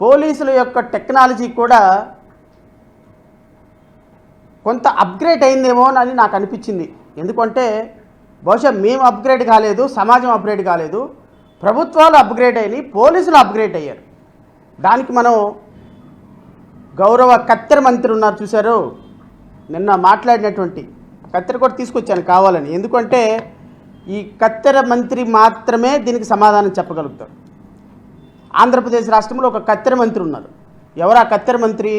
పోలీసుల యొక్క టెక్నాలజీ కూడా కొంత అప్గ్రేడ్ అయిందేమో అని నాకు అనిపించింది. ఎందుకంటే బహుశా మేము అప్గ్రేడ్ కాలేదు, సమాజం అప్గ్రేడ్ కాలేదు, ప్రభుత్వాలు అప్గ్రేడ్ అయినాయి, పోలీసులు అప్గ్రేడ్ అయ్యారు. దానికి మనం గౌరవ కత్తెర మంత్రి ఉన్నారు చూశారు, నిన్న మాట్లాడినటువంటి కత్తెర కూడా తీసుకొచ్చాను కావాలని. ఎందుకంటే ఈ కత్తెర మంత్రి మాత్రమే దీనికి సమాధానం చెప్పగలుగుతారు. ఆంధ్రప్రదేశ్ రాష్ట్రంలో ఒక కత్తెర మంత్రి ఉన్నారు. ఎవరు ఆ కత్తెర మంత్రి?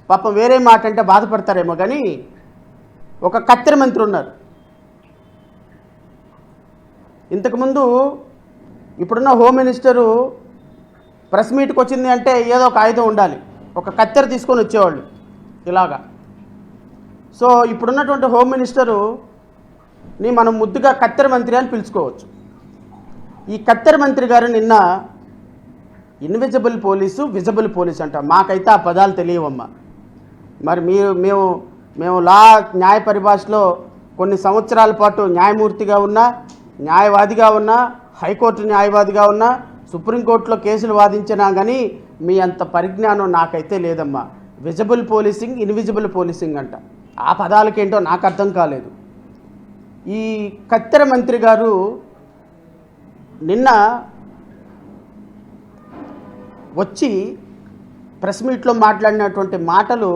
పాపం వేరే మాట అంటే బాధపడతారేమో కానీ ఒక కత్తెర మంత్రి ఉన్నారు. ఇంతకుముందు ఇప్పుడున్న హోమ్ మినిస్టరు ప్రెస్ మీట్కి వచ్చింది అంటే ఏదో ఒక ఆయుధం ఉండాలి, ఒక కత్తెర తీసుకొని వచ్చేవాళ్ళు ఇలాగా. సో ఇప్పుడున్నటువంటి హోమ్ మినిస్టరుని మనం ముద్దుగా కత్తెర మంత్రి అని పిలుచుకోవచ్చు. ఈ కత్తెర మంత్రి గారు నిన్న ఇన్విజిబుల్ పోలీసు, విజిబుల్ పోలీసు అంట. మాకైతే ఆ పదాలు తెలియవమ్మా. మరి మేము న్యాయ పరిభాషలో కొన్ని సంవత్సరాల పాటు న్యాయమూర్తిగా ఉన్నా, న్యాయవాదిగా ఉన్నా, హైకోర్టు న్యాయవాదిగా ఉన్నా, సుప్రీంకోర్టులో కేసులు వాదించినా కానీ మీ అంత పరిజ్ఞానం నాకైతే లేదమ్మా. విజిబుల్ పోలీసింగ్, ఇన్విజిబుల్ పోలీసింగ్ అంట. ఆ పదాలకేంటో నాకు అర్థం కాలేదు. ఈ కత్తెర మంత్రి గారు నిన్న వచ్చి ప్రెస్ మీట్లో మాట్లాడినటువంటి మాటలు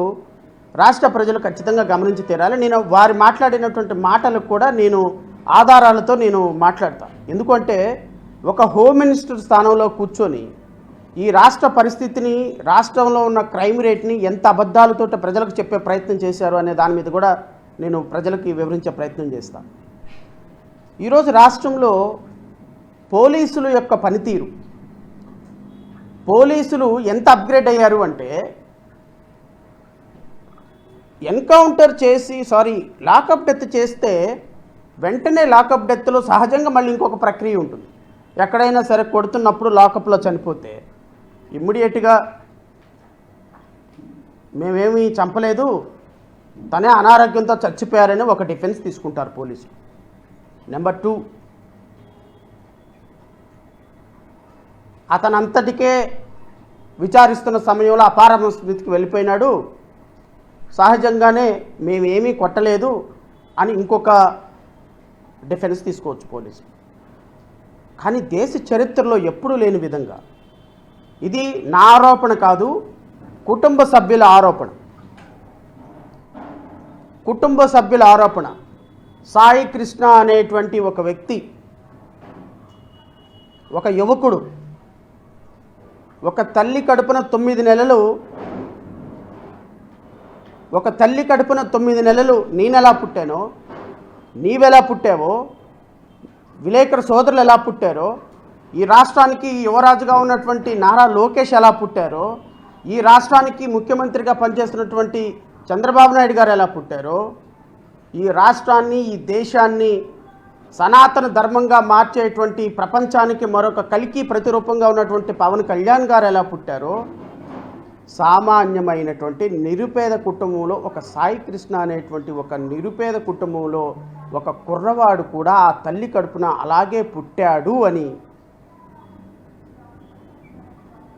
రాష్ట్ర ప్రజలు ఖచ్చితంగా గమనించి తీరాలి. నేను వారు మాట్లాడినటువంటి మాటలకు కూడా నేను ఆధారాలతో నేను మాట్లాడతాను. ఎందుకంటే ఒక హోమ్ మినిస్టర్ స్థానంలో కూర్చొని ఈ రాష్ట్ర పరిస్థితిని, రాష్ట్రంలో ఉన్న క్రైమ్ రేట్ని ఎంత అబద్ధాలతో ప్రజలకు చెప్పే ప్రయత్నం చేశారు అనే దాని మీద కూడా నేను ప్రజలకి వివరించే ప్రయత్నం చేస్తాను. ఈరోజు రాష్ట్రంలో పోలీసుల యొక్క పనితీరు, పోలీసులు ఎంత అప్గ్రేడ్ అయ్యారు అంటే ఎన్కౌంటర్ చేసి లాకప్ డెత్ చేస్తే వెంటనే లాకప్ డెత్లో సహజంగా మళ్ళీ ఇంకొక ప్రక్రియ ఉంటుంది. ఎక్కడైనా సరే కొడుతున్నప్పుడు లాకప్లో చనిపోతే ఇమ్మీడియట్గా మేమేమీ చంపలేదు, తనే అనారోగ్యంతో చచ్చిపోయారని ఒక డిఫెన్స్ తీసుకుంటారు పోలీసులు. నెంబర్ 2, అతనంతటికే విచారిస్తున్న సమయంలో అపార స్థితికి వెళ్ళిపోయినాడు, సహజంగానే మేమేమీ కొట్టలేదు అని ఇంకొక డిఫెన్స్ తీసుకోవచ్చు పోలీసు. కానీ దేశ చరిత్రలో ఎప్పుడూ లేని విధంగా, ఇది నా ఆరోపణ కాదు, కుటుంబ సభ్యుల ఆరోపణ. కుటుంబ సభ్యుల ఆరోపణ. సాయి కృష్ణ అనేటువంటి ఒక వ్యక్తి, ఒక యువకుడు, ఒక తల్లి కడుపున 9 నెలలు, ఒక తల్లి కడుపున 9 నెలలు నేనెలా పుట్టానో, నీవెలా పుట్టావో, విలేకరు సోదరులు ఎలా పుట్టారో, ఈ రాష్ట్రానికి యువరాజుగా ఉన్నటువంటి నారా లోకేష్ ఎలా పుట్టారో, ఈ రాష్ట్రానికి ముఖ్యమంత్రిగా పనిచేస్తున్నటువంటి చంద్రబాబు నాయుడు గారు ఎలా పుట్టారో, ఈ రాష్ట్రాన్ని, ఈ దేశాన్ని సనాతన ధర్మంగా మార్చేటువంటి, ప్రపంచానికి మరొక కలికి ప్రతిరూపంగా ఉన్నటువంటి పవన్ కళ్యాణ్ గారు ఎలా పుట్టారో, సామాన్యమైనటువంటి నిరుపేద కుటుంబంలో, ఒక సాయి కృష్ణ అనేటువంటి ఒక నిరుపేద కుటుంబంలో ఒక కుర్రవాడు కూడా ఆ తల్లి కడుపున అలాగే పుట్టాడు అని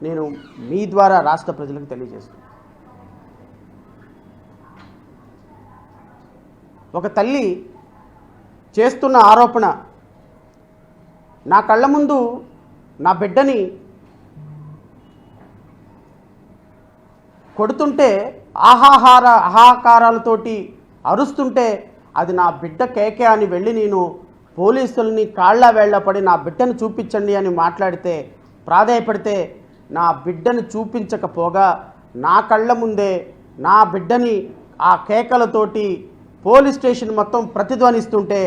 నేను మీ ద్వారా రాష్ట్ర ప్రజలకు తెలియజేస్తున్నాను. ఒక తల్లి చేస్తున్న ఆరోపణ, నా కళ్ళ ముందు నా బిడ్డని కొడుతుంటే ఆహాకారాలతోటి అరుస్తుంటే అది నా బిడ్డ కేకే అని వెళ్ళి నేను పోలీసుల్ని కాళ్ళ వేళ్ళపడి నా బిడ్డను చూపించండి అని మాట్లాడితే, ప్రాధేయపడితే, నా బిడ్డను చూపించకపోగా నా కళ్ళ ముందే నా బిడ్డని ఆ కేకలతోటి పోలీస్ స్టేషన్ మొత్తం ప్రతిధ్వనిస్తుంటే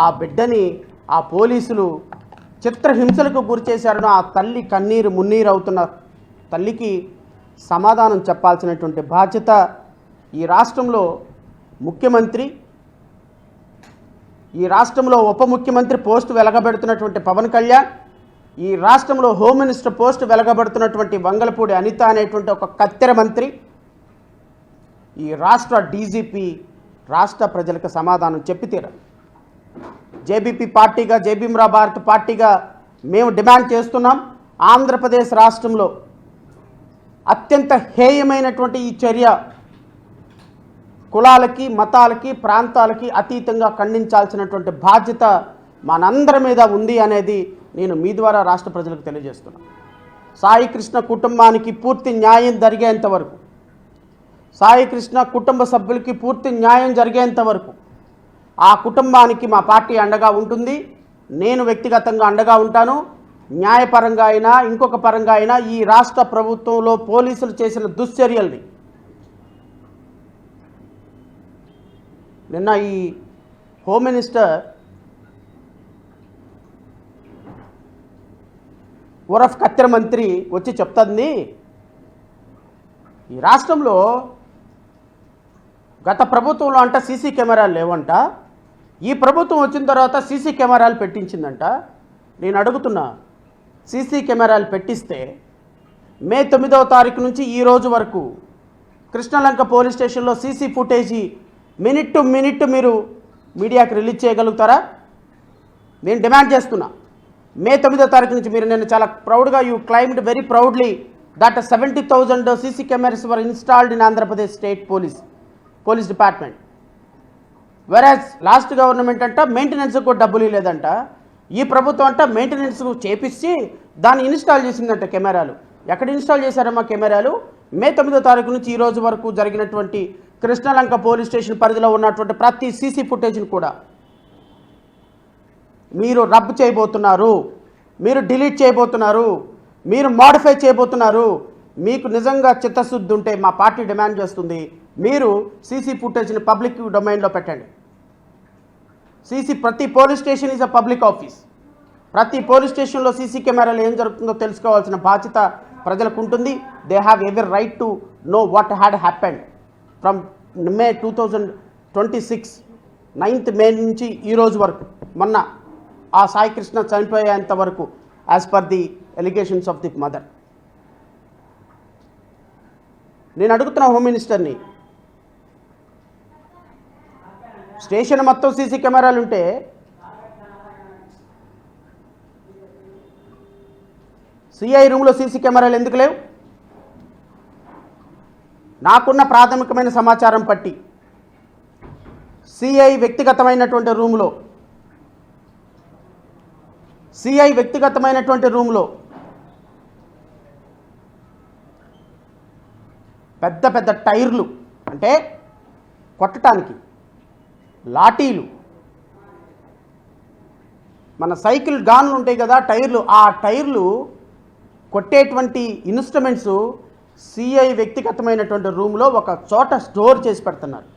ఆ బిడ్డని ఆ పోలీసులు చిత్రహింసలకు గురి చేశారని ఆ తల్లి కన్నీరు మున్నీరు అవుతున్న తల్లికి సమాధానం చెప్పాల్సినటువంటి బాధ్యత ఈ రాష్ట్రంలో ముఖ్యమంత్రి, ఈ రాష్ట్రంలో ఉప ముఖ్యమంత్రి పోస్టు వెలగబెడుతున్నటువంటి పవన్ కళ్యాణ్, ఈ రాష్ట్రంలో హోమ్ మినిస్టర్ పోస్టు వెలగబడుతున్నటువంటి వంగలపూడి అనిత అనేటువంటి ఒక కత్తెర మంత్రి, ఈ రాష్ట్ర డీజీపీ రాష్ట్ర ప్రజలకు సమాధానం చెప్పి తీరాలి. జేబీపీ పార్టీగా, జేబీఎంరా భారత్ పార్టీగా మేము డిమాండ్ చేస్తున్నాం. ఆంధ్రప్రదేశ్ రాష్ట్రంలో అత్యంత హేయమైనటువంటి ఈ చర్య కులాలకి, మతాలకి, ప్రాంతాలకి అతీతంగా ఖండించాల్సినటువంటి బాధ్యత మనందరి మీద ఉంది అనేది నేను మీ ద్వారా రాష్ట్ర ప్రజలకు తెలియజేస్తున్నాను. సాయి కృష్ణ కుటుంబానికి పూర్తి న్యాయం జరిగేంత వరకు, సాయి కృష్ణ కుటుంబ సభ్యులకి పూర్తి న్యాయం జరిగేంత వరకు ఆ కుటుంబానికి మా పార్టీ అండగా ఉంటుంది. నేను వ్యక్తిగతంగా అండగా ఉంటాను. న్యాయపరంగా అయినా ఇంకొక పరంగా అయినా ఈ రాష్ట్ర ప్రభుత్వంలో పోలీసులు చేసిన దుశ్చర్యల్ని, నిన్న ఈ హోమ్ మినిస్టర్ ఉరఫ్ కత్తెర మంత్రి వచ్చి చెప్తుంది, ఈ రాష్ట్రంలో గత ప్రభుత్వంలో అంట సీసీ కెమెరాలు లేవంట, ఈ ప్రభుత్వం వచ్చిన తర్వాత సీసీ కెమెరాలు పెట్టించిందంట. నేను అడుగుతున్నా, సీసీ కెమెరాలు పెట్టిస్తే మే 9వ తారీఖు నుంచి ఈ రోజు వరకు కృష్ణలంక పోలీస్ స్టేషన్లో CC footage minute to minute మీరు మీడియాకి రిలీజ్ చేయగలుగుతారా? నేను డిమాండ్ చేస్తున్నా. మే 9వ తారీఖు నుంచి మీరు, నేను చాలా ప్రౌడ్గా, you claimed very proudly that 70,000 CC cameras were installed in Andhra Pradesh state police department. వెరాజ్ లాస్ట్ గవర్నమెంట్ అంట మెయింటెనెన్స్కి కూడా డబ్బులు లేదంట. ఈ ప్రభుత్వం అంట మెయింటెనెన్స్ చేపించి దాన్ని ఇన్స్టాల్ చేసిందంట కెమెరాలు. ఎక్కడ ఇన్స్టాల్ చేశారమ్మా కెమెరాలు? మే 9వ తారీఖు నుంచి ఈ రోజు వరకు జరిగినటువంటి కృష్ణలంక పోలీస్ స్టేషన్ పరిధిలో ఉన్నటువంటి ప్రతి సీసీ ఫుటేజ్ని కూడా మీరు రబ్ చేయబోతున్నారు, మీరు డిలీట్ చేయబోతున్నారు, మీరు మోడిఫై చేయబోతున్నారు. మీకు నిజంగా చిత్తశుద్ధి ఉంటే మా పార్టీ డిమాండ్ చేస్తుంది, మీరు సీసీ ఫుటేజ్ని పబ్లిక్ డొమైన్లో పెట్టండి. ప్రతి police station is a public office. ప్రతి పోలీస్ స్టేషన్లో సీసీ కెమెరాలు ఏం జరుగుతుందో తెలుసుకోవాల్సిన బాధ్యత ప్రజలకు ఉంటుంది. They have every right to know what had happened from May 2026 9th మే నుంచి ఈ రోజు వరకు, మొన్న ఆ సాయి కృష్ణ చనిపోయేంత వరకు, as per the allegations of the mother. నేను అడుగుతున్నా హోమ్ మినిస్టర్ని, స్టేషన్ మొత్తం సీసీ కెమెరాలు ఉంటే సిఐ రూమ్లో సీసీ కెమెరాలు ఎందుకు లేవు? నాకున్న ప్రాథమికమైన సమాచారం పట్టి సిఐ వ్యక్తిగతమైనటువంటి రూమ్లో పెద్ద పెద్ద టైర్లు, అంటే కొట్టడానికి లాఠీలు, మన సైకిల్ గాన్లు ఉంటాయి కదా టైర్లు, ఆ టైర్లు కొట్టేటువంటి ఇన్స్ట్రుమెంట్స్ సిఐ వ్యక్తిగతమైనటువంటి రూమ్లో ఒక చోట స్టోర్ చేసి పెడుతున్నారు.